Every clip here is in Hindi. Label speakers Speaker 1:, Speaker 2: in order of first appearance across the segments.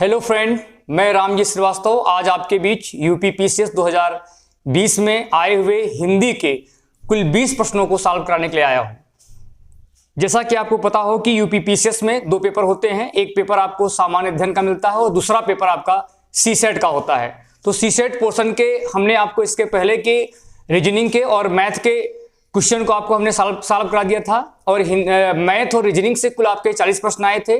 Speaker 1: हेलो फ्रेंड, मैं रामजी श्रीवास्तव आज आपके बीच यूपीपीसीएस 2020 में आए हुए हिंदी के कुल 20 प्रश्नों को सॉल्व कराने के लिए आया हूं। जैसा कि आपको पता हो कि यूपीपीसीएस में 2 पेपर होते हैं। एक पेपर आपको सामान्य अध्ययन का मिलता है और दूसरा पेपर आपका सीसेट का होता है। तो सीसेट पोर्शन के हमने आपको इसके पहले के रीजनिंग के और मैथ के क्वेश्चन को आपको हमने सॉल्व करा दिया था और मैथ और रीजनिंग से कुल आपके 40 प्रश्न आए थे।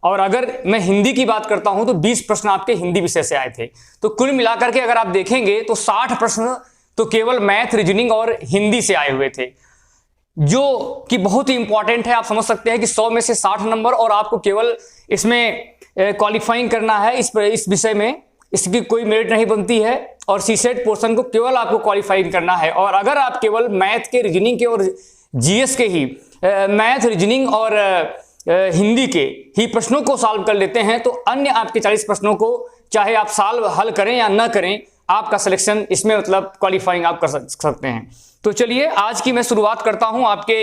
Speaker 1: और अगर मैं हिंदी की बात करता हूं तो 20 प्रश्न आपके हिंदी विषय से आए थे। तो कुल मिलाकर के अगर आप देखेंगे तो 60 प्रश्न तो केवल मैथ, रीजनिंग और हिंदी से आए हुए थे, जो कि बहुत ही इंपॉर्टेंट है। आप समझ सकते हैं कि 100 में से 60 नंबर और आपको केवल इसमें क्वालिफाइंग करना है इस विषय में, इसकी कोई मेरिट नहीं बनती है। और सीसेट पोर्शन को केवल आपको क्वालिफाइंग करना है। और अगर आप केवल मैथ के, रीजनिंग के और जीएस के ही मैथ, रीजनिंग और हिंदी के ही प्रश्नों को सॉल्व कर लेते हैं तो अन्य आपके 40 प्रश्नों को चाहे आप सॉल्व हल करें या ना करें, आपका सिलेक्शन इसमें मतलब क्वालिफाइंग आप कर सकते हैं। तो चलिए आज की मैं शुरुआत करता हूं आपके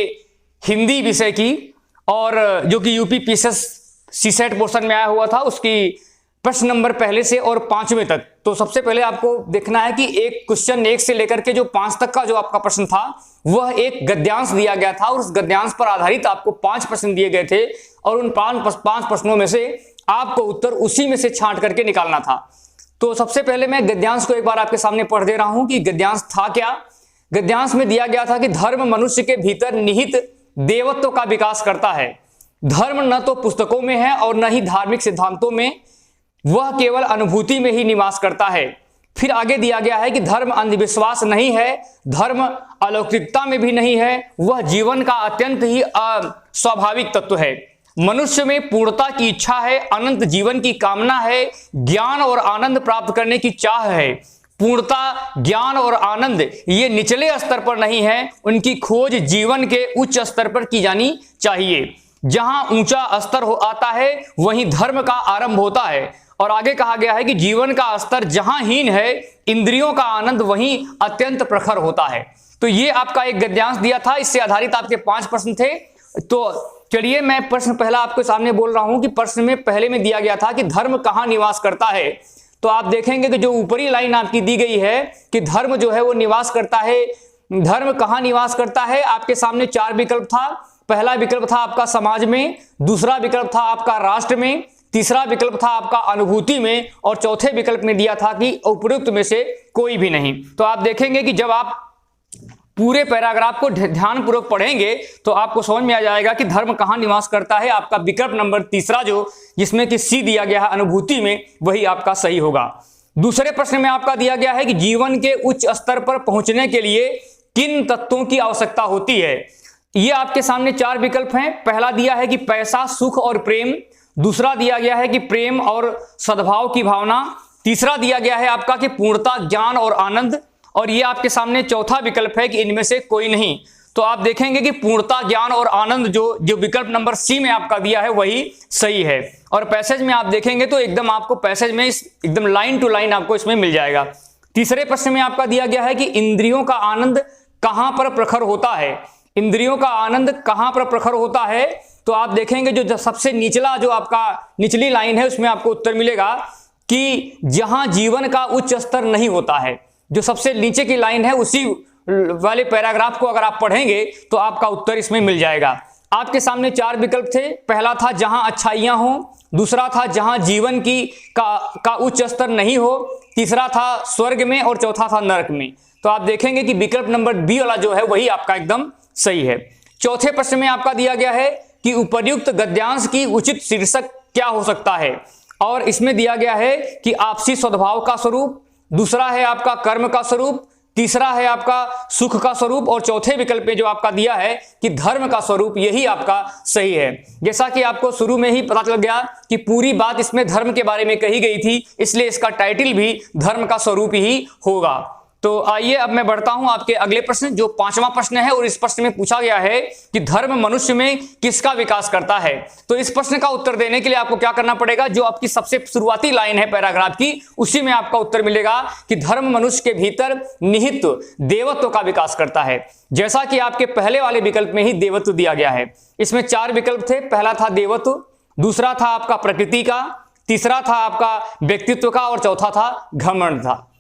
Speaker 1: हिंदी विषय की, और जो कि यूपीपीसीएस सीसेट पोर्शन में आया हुआ था उसकी प्रश्न नंबर पहले से और 5वें तक। तो सबसे पहले आपको देखना है कि एक क्वेश्चन 1 से लेकर के जो 5 तक का जो आपका प्रश्न था वह एक गद्यांश दिया गया था और उस गद्यांश पर आधारित आपको 5 प्रश्न दिए गए थे और उन 5 प्रश्नों में से आपको उत्तर उसी में से छांट करके निकालना था। तो सबसे पहले मैं गद्यांश को एक बार आपके सामने पढ़ दे रहा हूं कि गद्यांश था क्या। गद्यांश में दिया गया था कि धर्म मनुष्य के भीतर निहित देवत्व का विकास करता है। धर्म न तो पुस्तकों में है और न ही धार्मिक सिद्धांतों में, वह केवल अनुभूति में ही निवास करता है। फिर आगे दिया गया है कि धर्म अंधविश्वास नहीं है, धर्म अलौकिकता में भी नहीं है, वह जीवन का अत्यंत ही स्वाभाविक तत्व है। मनुष्य में पूर्णता की इच्छा है, अनंत जीवन की कामना है, ज्ञान और आनंद प्राप्त करने की चाह है। पूर्णता, ज्ञान और आनंद ये निचले स्तर पर नहीं है, उनकी खोज जीवन के उच्च स्तर पर की जानी चाहिए। जहां ऊंचा स्तर आता है वहीं धर्म का आरंभ होता है। और आगे कहा गया है कि जीवन का स्तर जहां हीन है, इंद्रियों का आनंद वहीं अत्यंत प्रखर होता है। तो ये आपका एक गद्यांश दिया था, इससे आधारित आपके 5 प्रश्न थे। तो चलिए मैं प्रश्न पहला आपके सामने बोल रहा हूं कि प्रश्न में पहले में दिया गया था कि धर्म कहां निवास करता है। तो आप देखेंगे कि जो ऊपरी लाइन आपकी दी गई है कि धर्म जो है वो निवास करता है, धर्म कहां निवास करता है, आपके सामने 4 विकल्प था। पहला विकल्प था आपका समाज में, दूसरा विकल्प था आपका राष्ट्र में, तीसरा विकल्प था आपका अनुभूति में और चौथे विकल्प में दिया था कि उपयुक्त में से कोई भी नहीं। तो आप देखेंगे कि जब आप पूरे पैराग्राफ को ध्यानपूर्वक पढ़ेंगे तो आपको समझ में आ जाएगा कि धर्म कहां निवास करता है। आपका विकल्प नंबर तीसरा जो जिसमें कि सी दिया गया है अनुभूति में, वही आपका सही होगा। दूसरे प्रश्न में आपका दिया गया है कि जीवन के उच्च स्तर पर पहुंचने के लिए किन तत्वों की आवश्यकता होती है। ये आपके सामने 4 विकल्प हैं। पहला दिया है कि पैसा, सुख और प्रेम, दूसरा दिया गया है कि प्रेम और सद्भाव की भावना, तीसरा दिया गया है आपका कि पूर्णता, ज्ञान और आनंद, और ये आपके सामने चौथा विकल्प है कि इनमें से कोई नहीं। तो आप देखेंगे कि पूर्णता, ज्ञान और आनंद जो विकल्प नंबर सी में आपका दिया है वही सही है। और पैसेज में आप देखेंगे तो एकदम आपको पैसेज में एकदम लाइन टू लाइन आपको इसमें मिल जाएगा। तीसरे प्रश्न में आपका दिया गया है कि इंद्रियों का आनंद कहां पर प्रखर होता है। इंद्रियों का आनंद कहां पर प्रखर होता है, तो आप देखेंगे जो सबसे निचला जो आपका निचली लाइन है उसमें आपको उत्तर मिलेगा कि जहां जीवन का उच्च स्तर नहीं होता है। जो सबसे नीचे की लाइन है उसी वाले पैराग्राफ को अगर आप पढ़ेंगे तो आपका उत्तर इसमें मिल जाएगा। आपके सामने 4 विकल्प थे। पहला था जहां अच्छाइयां हो, दूसरा था जहां जीवन का उच्च स्तर नहीं हो, तीसरा था स्वर्ग में और चौथा था नरक में। तो आप देखेंगे कि विकल्प नंबर बी वाला जो है वही आपका एकदम सही है। चौथे प्रश्न में आपका दिया गया है कि उपर्युक्त गद्यांश की उचित शीर्षक क्या हो सकता है, और इसमें दिया गया है कि आपसी सद्भाव का स्वरूप, दूसरा है आपका कर्म का स्वरूप, तीसरा है आपका सुख का स्वरूप और चौथे विकल्प में जो आपका दिया है कि धर्म का स्वरूप, यही आपका सही है। जैसा कि आपको शुरू में ही पता चल गया कि पूरी बात इसमें धर्म के बारे में कही गई थी, इसलिए इसका टाइटल भी धर्म का स्वरूप ही होगा। तो आइए अब मैं बढ़ता हूं आपके अगले प्रश्न, जो 5वां प्रश्न है, और इस प्रश्न में पूछा गया है कि धर्म मनुष्य में किसका विकास करता है। तो इस प्रश्न का उत्तर देने के लिए आपको क्या करना पड़ेगा, जो आपकी सबसे शुरुआती लाइन है पैराग्राफ की, उसी में आपका उत्तर मिलेगा कि धर्म मनुष्य के भीतर निहित देवत्व का विकास करता है। जैसा कि आपके पहले वाले विकल्प में ही देवत्व दिया गया है। इसमें 4 विकल्प थे। पहला था देवत्व, दूसरा था आपका प्रकृति का, तीसरा था आपका व्यक्तित्व का और चौथा था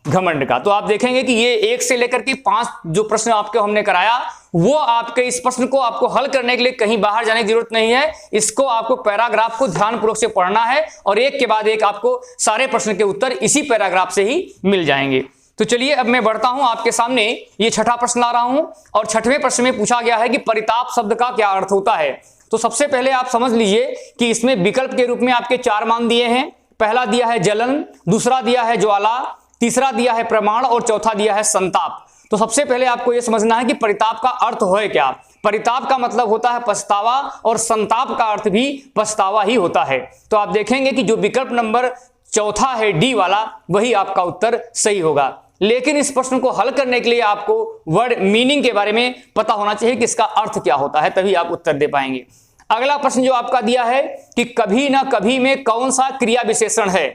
Speaker 1: घमंड का। तो आप देखेंगे कि ये 1 से लेकर के 5 जो प्रश्न आपको हमने कराया, वो आपके इस प्रश्न को आपको हल करने के लिए कहीं बाहर जाने की जरूरत नहीं है। इसको आपको पैराग्राफ को ध्यानपूर्वक से पढ़ना है और एक के बाद एक आपको सारे प्रश्न के उत्तर इसी पैराग्राफ से ही मिल जाएंगे। तो चलिए अब मैं बढ़ता हूं आपके सामने, ये छठा प्रश्न ला रहा हूं और छठवें प्रश्न में पूछा गया है कि परिताप शब्द का क्या अर्थ होता है। तो सबसे पहले आप समझ लीजिए कि इसमें विकल्प के रूप में आपके 4 मान दिए हैं। पहला दिया है जलन, दूसरा दिया है ज्वाला, तीसरा दिया है प्रमाण और चौथा दिया है संताप। तो सबसे पहले आपको यह समझना है कि परिताप का अर्थ है क्या। परिताप का मतलब होता है पछतावा और संताप का अर्थ भी पछतावा ही होता है। तो आप देखेंगे कि जो विकल्प नंबर चौथा है डी वाला, वही आपका उत्तर सही होगा। लेकिन इस प्रश्न को हल करने के लिए आपको वर्ड मीनिंग के बारे में पता होना चाहिए कि इसका अर्थ क्या होता है, तभी आप उत्तर दे पाएंगे। अगला प्रश्न जो आपका दिया है कि कभी ना कभी में कौन सा क्रिया विशेषण है।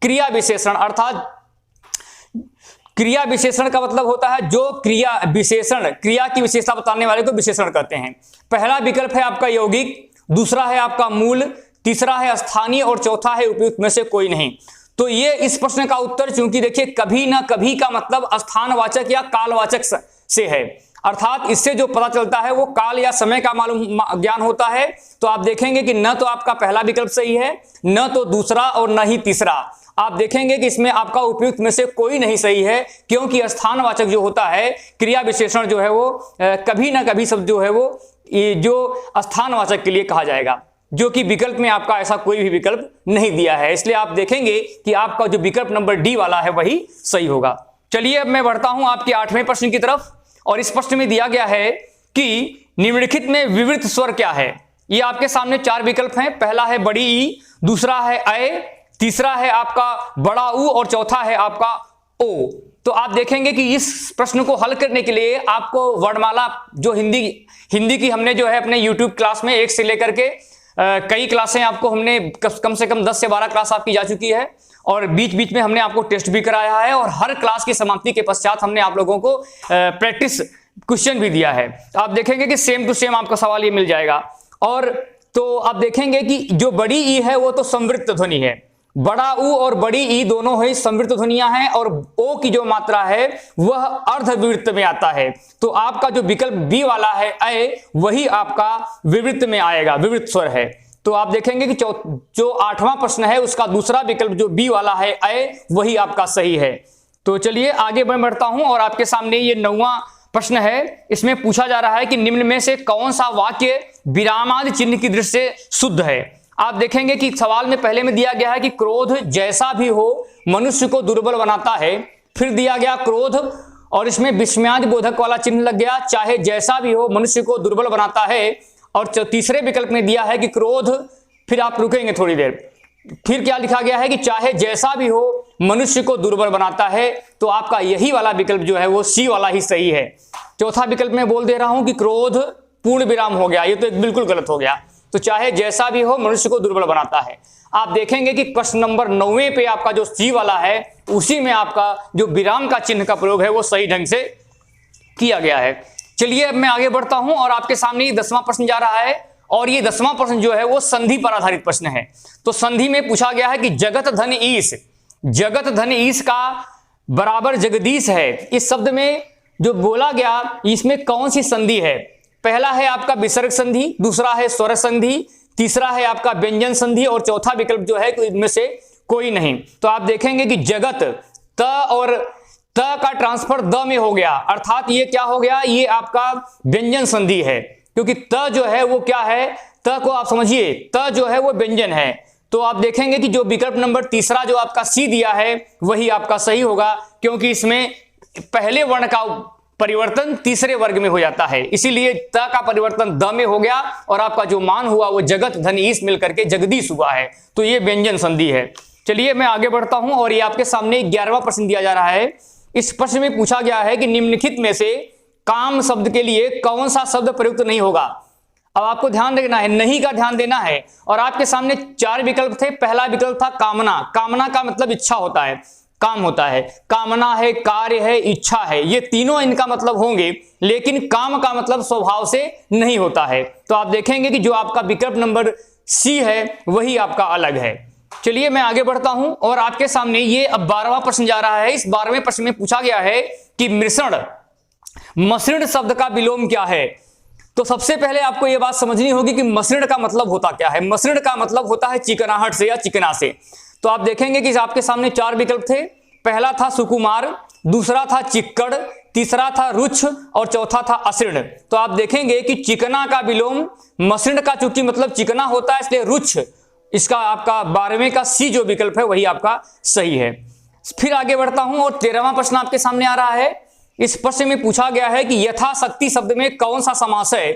Speaker 1: क्रिया विशेषण अर्थात क्रिया विशेषण का मतलब होता है जो क्रिया विशेषण, क्रिया की विशेषता बताने वाले को विशेषण कहते हैं। पहला विकल्प है आपका यौगिक, दूसरा है आपका मूल, तीसरा है स्थानीय और चौथा है उपयुक्त में से कोई नहीं। तो ये इस प्रश्न का उत्तर, चूंकि देखिए कभी ना कभी का मतलब स्थानवाचक या कालवाचक से है, अर्थात इससे जो पता चलता है वो काल या समय का मालूम ज्ञान होता है। तो आप देखेंगे कि न तो आपका पहला विकल्प सही है, न तो दूसरा और न ही तीसरा। आप देखेंगे कि इसमें आपका उपयुक्त में से कोई नहीं सही है, क्योंकि स्थानवाचक जो होता है, क्रिया विशेषण जो है वो कभी ना कभी शब्द जो है वो जो स्थानवाचक के लिए कहा जाएगा, जो कि विकल्प में आपका ऐसा कोई भी विकल्प नहीं दिया है। इसलिए आप देखेंगे कि आपका जो विकल्प नंबर डी वाला है वही सही होगा। चलिए अब मैं बढ़ता हूं आपके 8वें प्रश्न की तरफ और इस प्रश्न में दिया गया है कि निम्नलिखित में विवृत स्वर क्या है। ये आपके सामने 4 विकल्प हैं। पहला है बड़ी ई, दूसरा है अ, तीसरा है आपका बड़ा ऊ और चौथा है आपका ओ। तो आप देखेंगे कि इस प्रश्न को हल करने के लिए आपको वर्णमाला जो हिंदी की हमने जो है अपने YouTube क्लास में 1 से लेकर के कई क्लासें आपको हमने कम से कम 10 से 12 क्लास आपकी जा चुकी है और बीच बीच में हमने आपको टेस्ट भी कराया है और हर क्लास की समाप्ति के पश्चात हमने आप लोगों को प्रैक्टिस क्वेश्चन भी दिया है। आप देखेंगे कि सेम टू सेम आपका सवाल ये मिल जाएगा। और तो आप देखेंगे कि जो बड़ी ई है वो तो संवृत्त ध्वनि है, बड़ा ऊ और बड़ी ई दोनों ही संवृत्त ध्वनियां हैं और ओ की जो मात्रा है वह अर्धविवृत्त में आता है। तो आपका जो विकल्प बी वाला है अ, वही आपका विवृत्त में आएगा, विवृत्त स्वर है। तो आप देखेंगे कि जो 8वां प्रश्न है उसका दूसरा विकल्प जो बी वाला है अ, वही आपका सही है। तो चलिए आगे बढ़ता हूं और आपके सामने ये 9वां प्रश्न है। इसमें पूछा जा रहा है कि निम्न में से कौन सा वाक्य विरामादि चिन्ह की दृष्टि से शुद्ध है। आप देखेंगे कि सवाल में पहले में दिया गया है कि क्रोध जैसा भी हो मनुष्य को दुर्बल बनाता है। फिर दिया गया क्रोध और इसमें विस्मयादि बोधक वाला चिन्ह लग गया, चाहे जैसा भी हो मनुष्य को दुर्बल बनाता है। और तीसरे विकल्प में दिया है कि क्रोध, फिर आप रुकेंगे थोड़ी देर, फिर क्या लिखा गया है कि चाहे जैसा भी हो मनुष्य को दुर्बल बनाता है। तो आपका यही वाला विकल्प जो है वो सी वाला ही सही है। चौथा विकल्प में बोल दे रहा हूं कि क्रोध पूर्ण विराम हो गया, ये तो एक बिल्कुल गलत हो गया। तो चाहे जैसा भी हो मनुष्य को दुर्बल बनाता है। आप देखेंगे कि प्रश्न नंबर 9वें पे आपका जो सी वाला है उसी में आपका जो विराम का चिन्ह का प्रयोग है वो सही ढंग से किया गया है। चलिए अब मैं आगे बढ़ता हूं और आपके सामने ये 10वां प्रश्न जा रहा है और ये 10वां प्रश्न जो है वो संधि पर आधारित प्रश्न है। तो संधि में पूछा गया है कि जगत धन ईश का बराबर जगदीश है। इस शब्द में जो बोला गया इसमें कौन सी संधि है। पहला है आपका विसर्ग संधि, दूसरा है स्वर संधि, तीसरा है आपका व्यंजन संधि और चौथा विकल्प जो है इनमें से कोई नहीं। तो आप देखेंगे कि जगत त और त का ट्रांसफर द में हो गया, अर्थात ये क्या हो गया, ये आपका व्यंजन संधि है, क्योंकि त जो है वो क्या है, त को आप समझिए, त जो है वो व्यंजन है। तो आप देखेंगे कि जो विकल्प नंबर तीसरा जो आपका सी दिया है वही आपका सही होगा, क्योंकि इसमें पहले वर्ण का परिवर्तन तीसरे वर्ग में हो जाता है, इसीलिए त का परिवर्तन द में हो गया और आपका जो मान हुआ वो जगत धन ईश मिलकर के जगदीश हुआ है। तो ये व्यंजन संधि है। चलिए मैं आगे बढ़ता हूं और ये आपके सामने 11वां प्रश्न दिया जा रहा है। इस प्रश्न में पूछा गया है कि निम्नलिखित में से काम शब्द के लिए कौन सा शब्द प्रयुक्त नहीं होगा। अब आपको ध्यान देना है, नहीं का ध्यान देना है। और आपके सामने 4 विकल्प थे। पहला विकल्प था कामना, कामना का मतलब इच्छा होता है, काम होता है, कामना है, कार्य है, इच्छा है, ये तीनों इनका मतलब होंगे, लेकिन काम का मतलब स्वभाव से नहीं होता है। तो आप देखेंगे कि जो आपका विकल्प नंबर सी है वही आपका अलग है। चलिए मैं आगे बढ़ता हूं और आपके सामने ये अब 12वां प्रश्न जा रहा है। इस 12वें प्रश्न में पूछा गया है कि मसृण शब्द का विलोम क्या है। तो सबसे पहले आपको यह बात समझनी होगी कि मसृण का मतलब होता क्या है। मसृण का मतलब होता है चिकनाहट से या चिकना से। तो आप देखेंगे कि आपके सामने 4 विकल्प थे। पहला था सुकुमार, दूसरा था चिक्कड़, तीसरा था रुक्ष और चौथा था असृण। तो आप देखेंगे कि चिकना का विलोम मसृण का चूंकि मतलब चिकना होता है इसलिए रुक्ष, इसका आपका 12वें का सी जो विकल्प है वही आपका सही है। फिर आगे बढ़ता हूं और 13वां प्रश्न आपके सामने आ रहा है। इस प्रश्न में पूछा गया है कि यथाशक्ति शब्द में कौन सा समास है।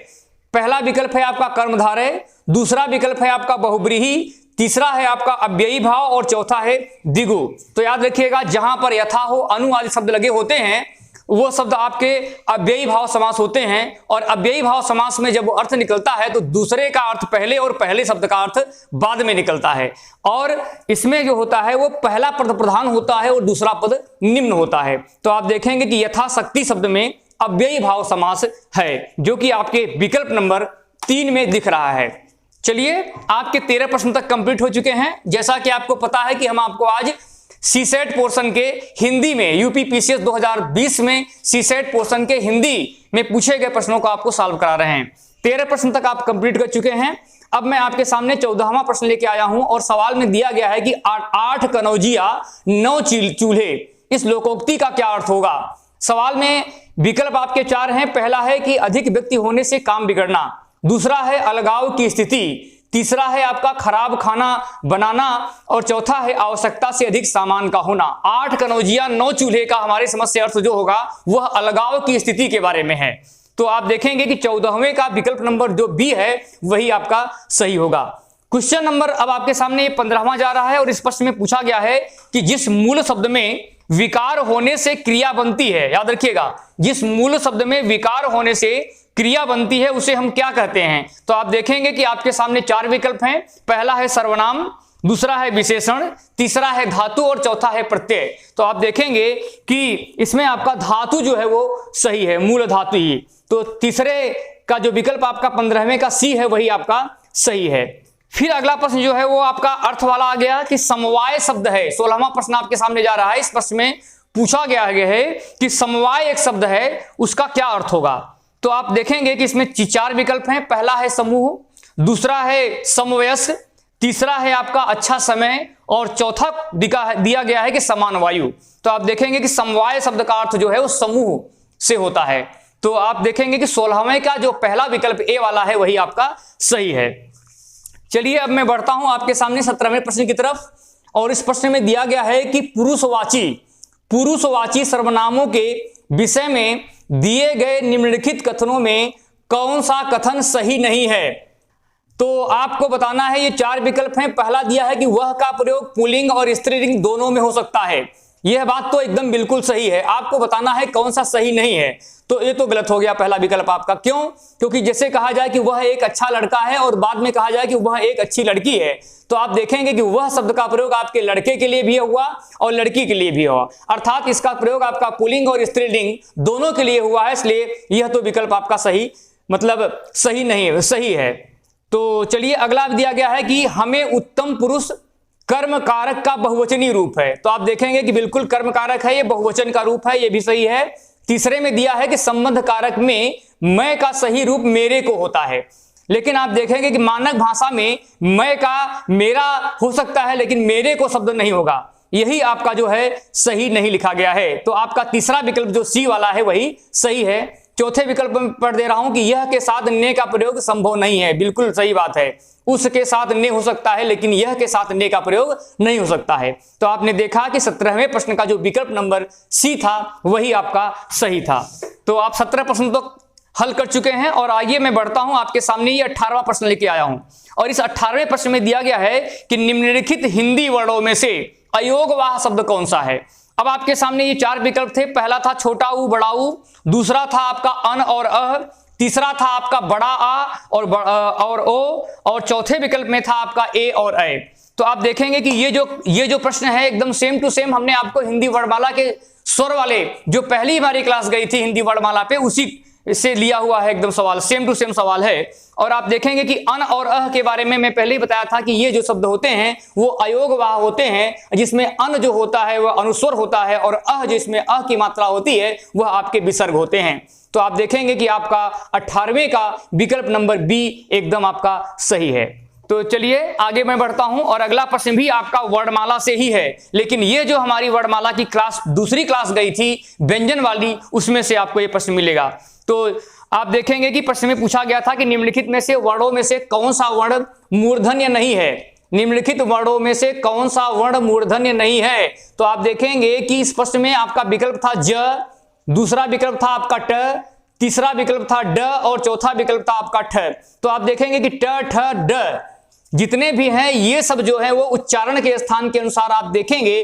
Speaker 1: पहला विकल्प है आपका कर्मधारय, दूसरा विकल्प है आपका बहुब्रीहि, तीसरा है आपका अव्ययी भाव और चौथा है द्विगु। तो याद रखिएगा जहां पर यथा हो अनु आदि शब्द लगे होते हैं वो शब्द आपके अव्ययी भाव समास होते हैं। और अव्ययी भाव समास में जब अर्थ निकलता है तो दूसरे का अर्थ पहले और पहले शब्द का अर्थ बाद में निकलता है। और इसमें जो होता है वो पहला पद प्रधान होता है और दूसरा पद निम्न होता है। तो आप देखेंगे कि यथाशक्ति शब्द में अव्ययी भाव समास है जो कि आपके विकल्प नंबर 3 में दिख रहा है। चलिए आपके 13 प्रश्न तक कंप्लीट हो चुके हैं। जैसा कि आपको पता है कि हम आपको आज सीसेट पोर्शन के हिंदी में यूपीपीसीएस 2020 में सीसेट पोर्शन के हिंदी में पूछे गए प्रश्नों को आपको सॉल्व करा रहे हैं। 13 प्रश्न तक आप कंप्लीट कर चुके हैं। अब मैं आपके सामने 14वां प्रश्न लेके आया हूं और सवाल में दिया गया है कि 8 कनौजिया 9 चूल्हे, इस लोकोक्ति का क्या अर्थ होगा। सवाल में विकल्प आपके 4 हैं। पहला है कि अधिक व्यक्ति होने से काम बिगड़ना, दूसरा है अलगाव की स्थिति, तीसरा है आपका खराब खाना बनाना और चौथा है आवश्यकता से अधिक सामान का होना। 8 कनौजिया 9 चूल्हे का हमारे समझ से अर्थ जो होगा वह अलगाव की स्थिति के बारे में है। तो आप देखेंगे कि 14वें का विकल्प नंबर जो बी है वही आपका सही होगा। क्वेश्चन नंबर अब आपके सामने 15वां जा रहा है और इस प्रश्न में पूछा गया है कि जिस मूल शब्द में विकार होने से क्रिया बनती है, याद रखिएगा जिस मूल शब्द में विकार होने से क्रिया बनती है उसे हम क्या कहते हैं। तो आप देखेंगे कि आपके सामने 4 विकल्प हैं। पहला है सर्वनाम, दूसरा है विशेषण, तीसरा है धातु और चौथा है प्रत्यय। तो आप देखेंगे कि इसमें आपका धातु जो है वो सही है, मूल धातु ही। तो तीसरे का जो विकल्प आपका 15वें का सी है वही आपका सही है। फिर अगला प्रश्न जो है वो आपका अर्थ वाला आ गया कि समवाय शब्द है। 16वां प्रश्न आपके सामने जा रहा है। इस प्रश्न में पूछा गया है कि समवाय एक शब्द है उसका क्या अर्थ होगा। तो आप देखेंगे कि इसमें 4 विकल्प हैं। पहला है समूह, दूसरा है समवयस्क, तीसरा है आपका अच्छा समय और चौथा दिया गया है कि समान वायु। तो आप देखेंगे कि समवाय शब्द का अर्थ जो है वो समूह से होता है। तो आप देखेंगे कि 16वें का जो पहला विकल्प ए वाला है वही आपका सही है। चलिए अब मैं बढ़ता हूं आपके सामने 17वें प्रश्न की तरफ और इस प्रश्न में दिया गया है कि पुरुषवाची सर्वनामों के विषय में दिए गए निम्नलिखित कथनों में कौन सा कथन सही नहीं है। तो आपको बताना है, ये 4 विकल्प हैं। पहला दिया है कि वह का प्रयोग पुल्लिंग और स्त्रीलिंग दोनों में हो सकता है। यह बात तो एकदम बिल्कुल सही है। आपको बताना है कौन सा सही नहीं है। तो ये तो गलत हो गया पहला विकल्प आपका। क्यों? क्योंकि जैसे कहा जाए कि वह एक अच्छा लड़का है और बाद में कहा जाए कि वह एक अच्छी लड़की है, तो आप देखेंगे कि वह शब्द का प्रयोग आपके लड़के के लिए भी हुआ और लड़की के लिए भी हुआ, अर्थात इसका प्रयोग आपका पुल्लिंग और स्त्रीलिंग दोनों के लिए हुआ है। इसलिए यह तो विकल्प आपका सही मतलब सही नहीं सही है। तो चलिए अगला दिया गया है कि हमें उत्तम पुरुष कर्म कारक का बहुवचनी रूप है। तो आप देखेंगे कि बिल्कुल कर्म कारक है, ये बहुवचन का रूप है, ये भी सही है। तीसरे में दिया है कि संबंध कारक में मैं का सही रूप मेरे को होता है, लेकिन आप देखेंगे कि मानक भाषा में मैं का मेरा हो सकता है लेकिन मेरे को शब्द नहीं होगा। यही आपका जो है सही नहीं लिखा गया है। तो आपका तीसरा विकल्प जो सी वाला है वही सही है। चौथे विकल्प में पढ़ दे रहा हूं कि यह के साथ ने का प्रयोग संभव नहीं है। बिल्कुल सही बात है, उसके साथ ने हो सकता है लेकिन यह के साथ ने का प्रयोग नहीं हो सकता है। तो आपने देखा कि 17वें प्रश्न का जो विकल्प नंबर सी था वही आपका सही था। तो आप 17 प्रश्न तो हल कर चुके हैं और आइए मैं बढ़ता हूं आपके सामने ये 18वां प्रश्न लेके आया हूं और इस 18वें प्रश्न में दिया गया है कि निम्नलिखित हिंदी वर्णों में से अयोगवाह शब्द कौन सा है। अब आपके सामने ये 4 विकल्प थे। पहला था छोटा ऊ बड़ा ऊ, दूसरा था आपका अन और अह, तीसरा था आपका बड़ा आ और ओ और चौथे विकल्प में था आपका ए और ए। तो आप देखेंगे कि ये जो प्रश्न है एकदम सेम टू सेम हमने आपको हिंदी वर्णमाला के स्वर वाले जो पहली हमारी क्लास गई थी हिंदी वर्णमाला पे उसी इससे लिया हुआ है एकदम सवाल, सेम टू सेम सवाल है। और आप देखेंगे कि अन और अह के बारे में मैं पहले ही बताया था कि ये जो शब्द होते हैं वो अयोगवाह होते हैं, जिसमें अन जो होता है वह अनुस्वर होता है और अह जिसमें अह की मात्रा होती है वह आपके विसर्ग होते हैं। तो आप देखेंगे कि आपका 18वें का विकल्प नंबर बी एकदम आपका सही है। तो चलिए आगे मैं बढ़ता हूं और अगला प्रश्न भी आपका वर्णमाला से ही है, लेकिन ये जो हमारी वर्णमाला की क्लास दूसरी क्लास गई थी व्यंजन वाली, उसमें से आपको ये प्रश्न मिलेगा। तो आप देखेंगे कि प्रश्न में पूछा गया था कि निम्नलिखित में से वर्णों में से कौन सा वर्ण मूर्धन्य नहीं है। निम्नलिखित वर्णों में से कौन सा वर्ण मूर्धन्य नहीं है। तो आप देखेंगे कि इस प्रश्न में आपका विकल्प था ज, दूसरा विकल्प था आपका ट, तीसरा विकल्प था ड और चौथा विकल्प था आपका ठ। तो आप देखेंगे कि ट, ठ, ड जितने भी हैं ये सब जो है वो उच्चारण के स्थान के अनुसार आप देखेंगे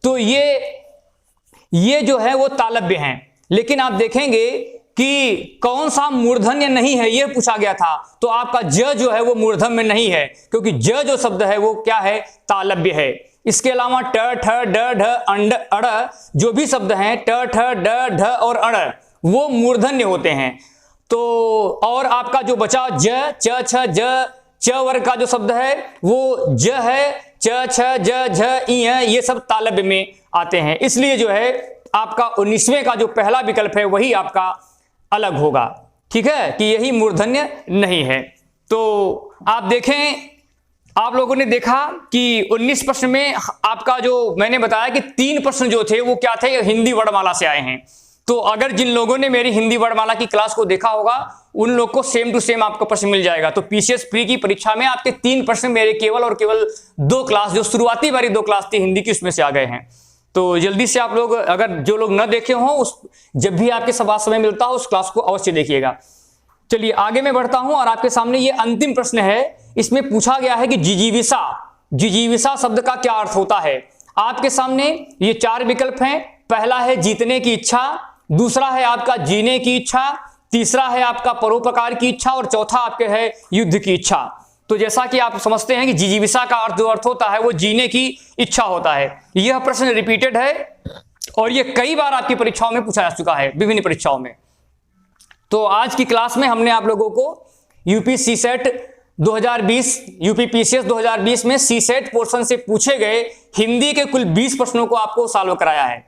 Speaker 1: तो ये जो है वो तालव्य हैं। लेकिन आप देखेंगे कि कौन सा मूर्धन्य नहीं है ये पूछा गया था, तो आपका ज जो है वो मूर्धन्य में नहीं है, क्योंकि ज जो शब्द है वो क्या है, तालव्य है। इसके अलावा ट, ठ, ड, ढ, अंड, अड़ जो भी शब्द हैं ट, ठ, ड, ढ और अड़ वो मूर्धन्य होते हैं। तो और आपका जो बचा ज, च, छ, ज, च वर्ग का जो शब्द है वो ज है, च, छ, ज, झ, इ ये सब तालव्य में आते हैं। इसलिए जो है आपका 19वें का जो पहला विकल्प है वही आपका अलग होगा। ठीक है कि यही मूर्धन्य नहीं है। तो आप देखें, आप लोगों ने देखा कि 19 प्रश्न में आपका जो मैंने बताया कि 3 प्रश्न जो थे वो क्या थे, हिंदी वर्णमाला से आए हैं। तो अगर जिन लोगों ने मेरी हिंदी वर्णमाला की क्लास को देखा होगा उन लोग को सेम टू सेम आपको प्रश्न मिल जाएगा। तो पीसीएस प्री की परीक्षा में आपके 3 प्रश्न मेरे केवल और केवल 2 क्लास जो शुरुआती वाली 2 क्लास थी हिंदी की उसमें से आ गए हैं। तो जल्दी से आप लोग, अगर जो लोग न देखे हों, उस जब भी आपके सभा समय मिलता हो उस क्लास को अवश्य देखिएगा। चलिए आगे मैं बढ़ता हूं और आपके सामने ये अंतिम प्रश्न है। इसमें पूछा गया है कि जिजीविसा शब्द का क्या अर्थ होता है। आपके सामने ये 4 विकल्प हैं। पहला है जीतने की इच्छा, दूसरा है आपका जीने की इच्छा, तीसरा है आपका परोपकार की इच्छा और चौथा आपके है युद्ध की इच्छा। तो जैसा कि आप समझते हैं कि जिजीविसा का अर्थ जो अर्थ होता है वो जीने की इच्छा होता है। यह प्रश्न रिपीटेड है और यह कई बार आपकी परीक्षाओं में पूछा जा चुका है, विभिन्न परीक्षाओं में। तो आज की क्लास में हमने आप लोगों को यूपी सीसेट 2020, यूपी पीसीएस 2020 में सीसेट पोर्शन से पूछे गए हिंदी के कुल 20 प्रश्नों को आपको सॉल्व कराया है।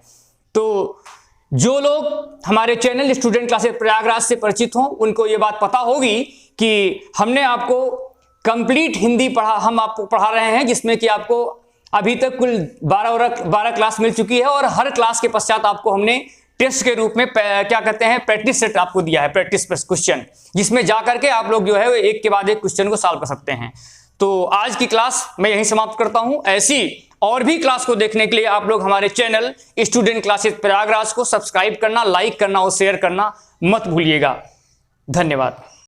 Speaker 1: तो जो लोग हमारे चैनल स्टूडेंट क्लासेस प्रयागराज से परिचित हों उनको ये बात पता होगी कि हमने आपको कंप्लीट हिंदी हम आपको पढ़ा रहे हैं, जिसमें कि आपको अभी तक कुल 12 क्लास मिल चुकी है और हर क्लास के पश्चात आपको हमने टेस्ट के रूप में क्या कहते हैं प्रैक्टिस सेट आपको दिया है, प्रैक्टिस क्वेश्चन, जिसमें जाकर के आप लोग जो है एक के बाद एक क्वेश्चन को सॉल्व कर सकते हैं। तो आज की क्लास मैं यहीं समाप्त करता हूं। ऐसी और भी क्लास को देखने के लिए आप लोग हमारे चैनल स्टूडेंट क्लासेस प्रयागराज को सब्सक्राइब करना, लाइक करना और शेयर करना मत भूलिएगा। धन्यवाद।